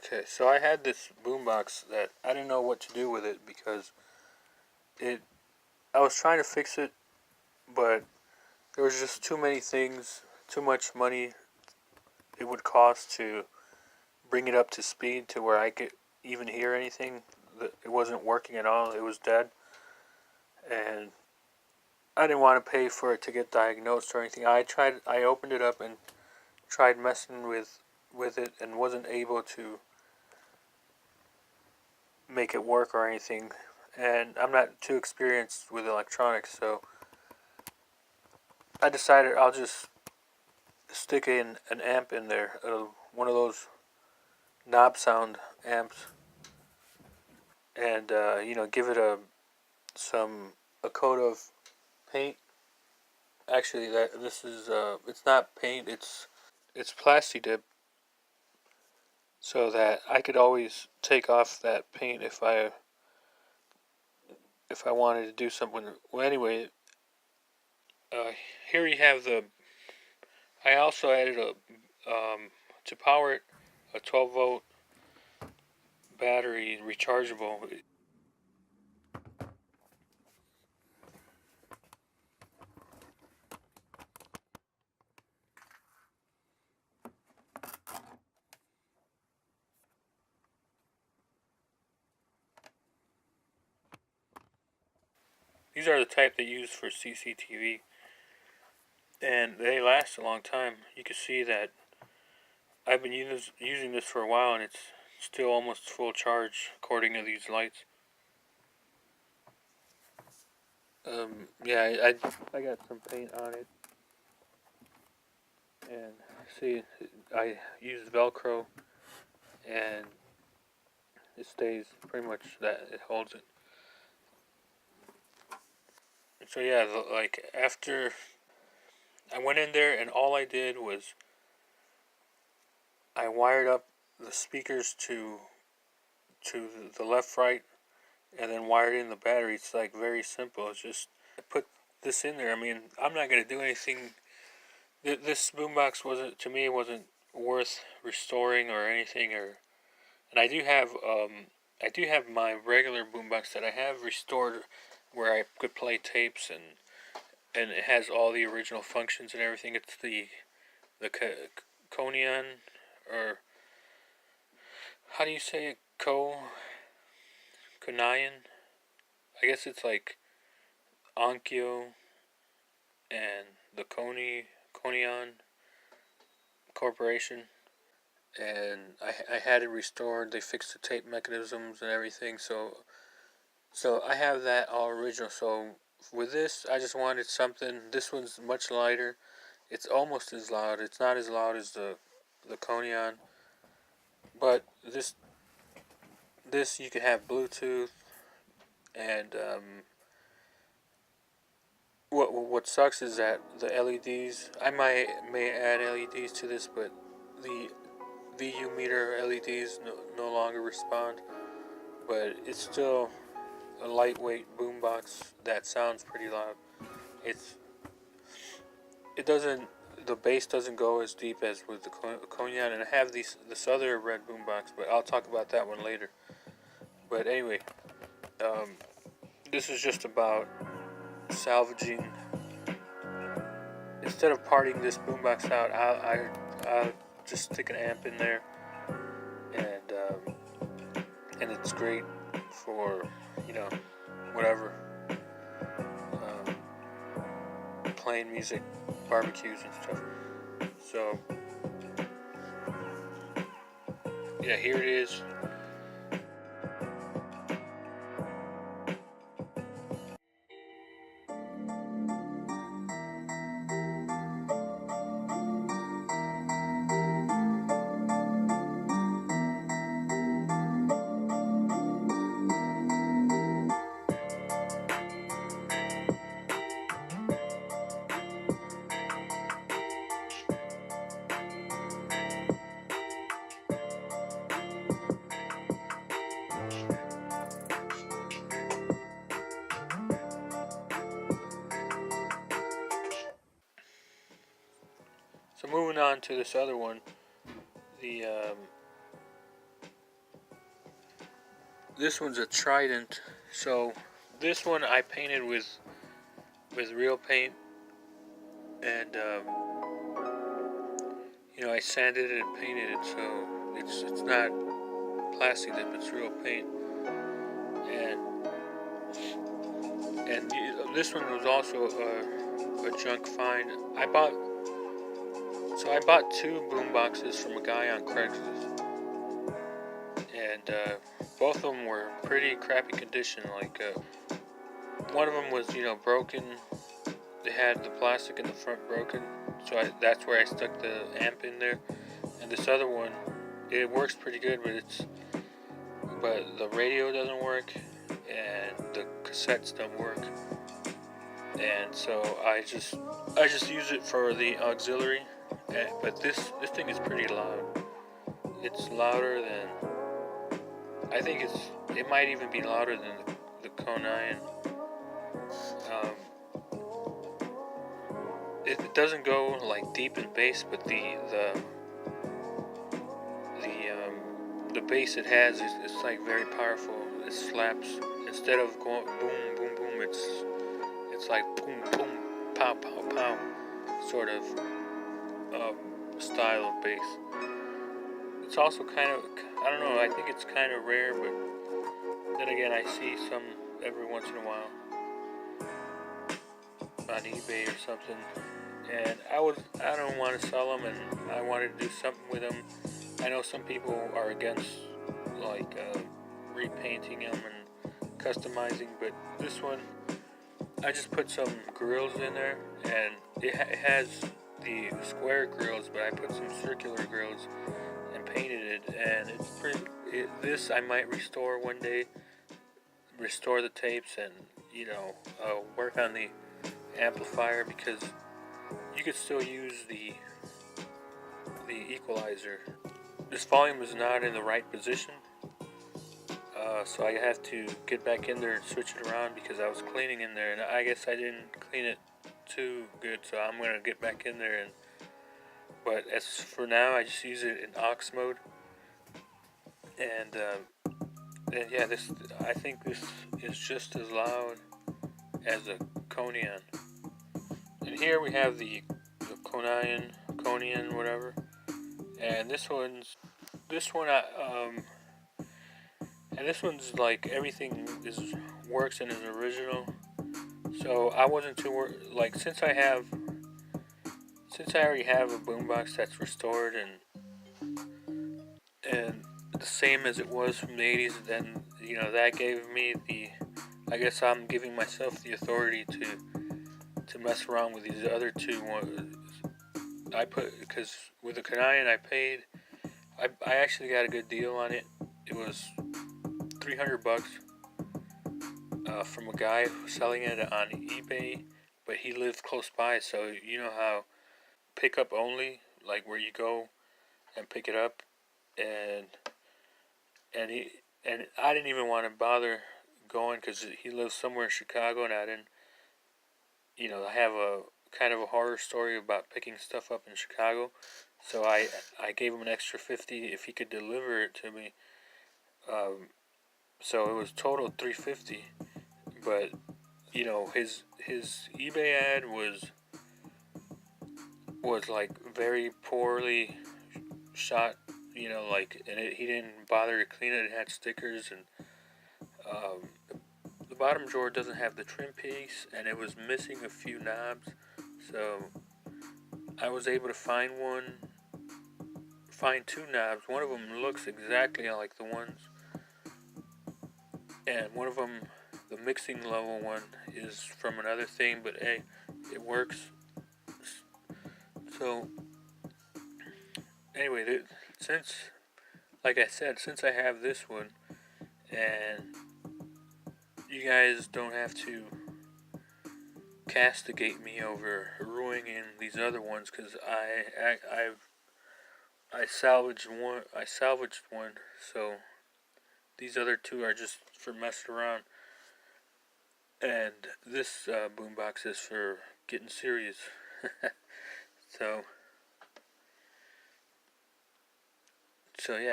Okay, so I had this boombox that I didn't know what to do with it because I was trying to fix it, but there was just too many things, too much money it would cost to bring it up to speed to where I could even hear anything. It wasn't working at all. It was dead, and I didn't want to pay for it to get diagnosed or anything. I opened it up and tried messing with it and wasn't able to make it work or anything. And I'm not too experienced with electronics, so I decided I'll just stick in an amp in there, one of those Nobsound amps, and give it a coat of paint. Actually, this is it's not paint, it's plasti dip, so that I could always take off that paint if I wanted to do something. Well, anyway, here you have the. I also added to power it, a 12-volt battery, rechargeable. These are the type they use for CCTV, and they last a long time. You can see that I've been using this for a while, and it's still almost full charge according to these lights. Yeah, I got some paint on it, and see, I use Velcro, and it stays pretty much that it holds it. And so yeah, like after I went in there, and all I did was I wired up the speakers to the left, right, and then wired in the battery. It's like very simple. It's just I put this in there. I mean, I'm not gonna do anything. This boombox wasn't worth restoring or anything. And I do have my regular boombox that I have restored, where I could play tapes, and it has all the original functions and everything. It's the Conion, or how do you say it? Conion? I guess it's like Onkyo and the Conion Corporation. And I had it restored. They fixed the tape mechanisms and everything. So I have that all original. So with this, I just wanted something. This one's much lighter. It's almost as loud. It's not as loud as the Conion, but this you can have Bluetooth, and what sucks is that the LEDs. I may add LEDs to this, but the VU meter LEDs no longer respond. But it's still a lightweight boombox that sounds pretty loud. It's it doesn't the bass doesn't go as deep as with the Conion, and I have this other red boombox, but I'll talk about that one later. But anyway, um, this is just about salvaging. Instead of parting this boombox out, I'll just stick an amp in there, and it's great for whatever, playing music, barbecues and stuff. So yeah, here it is. So moving on to this other one, the This one's a Trident. So this one I painted with real paint, and you know, I sanded it and painted it, so it's not plasti dip, it's real paint. And this one was also a junk find. I bought two boom boxes from a guy on Craigslist, and both of them were pretty crappy condition. Like one of them was, you know, broken. They had the plastic in the front broken, so that's where I stuck the amp in there. And this other one, it works pretty good, but the radio doesn't work, and the cassettes don't work. And so I just use it for the auxiliary. But this thing is pretty loud. It's louder than, I think it might even be louder than the Conion. It doesn't go like deep in bass, but the bass it has is like very powerful. It slaps. Instead of going boom boom boom, it's like boom boom pow pow pow sort of style of bass. It's also kind of, I don't know, I think it's kind of rare, but then again I see some every once in a while on eBay or something, and I don't want to sell them, and I wanted to do something with them. I know some people are against like repainting them and customizing, but this one I just put some grills in there, and it has the square grills, but I put some circular grills and painted it, and it's pretty. This I might restore one day, restore the tapes, and you know, work on the amplifier, because you could still use the equalizer. This volume is not in the right position, so I have to get back in there and switch it around, because I was cleaning in there, and I guess I didn't clean it too good, so I'm gonna get back in there. But as for now, I just use it in aux mode, and yeah, I think this is just as loud as a Conion. And here we have the Conion, whatever. And this one, and this one's like everything works and is original. So I wasn't too like, since I already have a boombox that's restored and the same as it was from the 80s, then you know that gave me I guess I'm giving myself the authority to mess around with these other two ones. Because with the Conion I actually got a good deal on it. It was $300 from a guy who's selling it on eBay, but he lived close by, so you know how pickup only, like where you go and pick it up, and I didn't even want to bother going, because he lives somewhere in Chicago, and I didn't, you know, I have a kind of a horror story about picking stuff up in Chicago, so I gave him an extra $50 if he could deliver it to me. So it was total $350, but you know his eBay ad was like very poorly shot, you know, like, and he didn't bother to clean it. It had stickers, and the bottom drawer doesn't have the trim piece, and it was missing a few knobs. So I was able to find two knobs. One of them looks exactly like the ones, and one of them, the mixing level one, is from another thing, but hey, it works. So anyway, like I said, since I have this one, and you guys don't have to castigate me over ruining these other ones, because I salvaged one, so these other two are just for messing around, and this boombox is for getting serious. so yeah.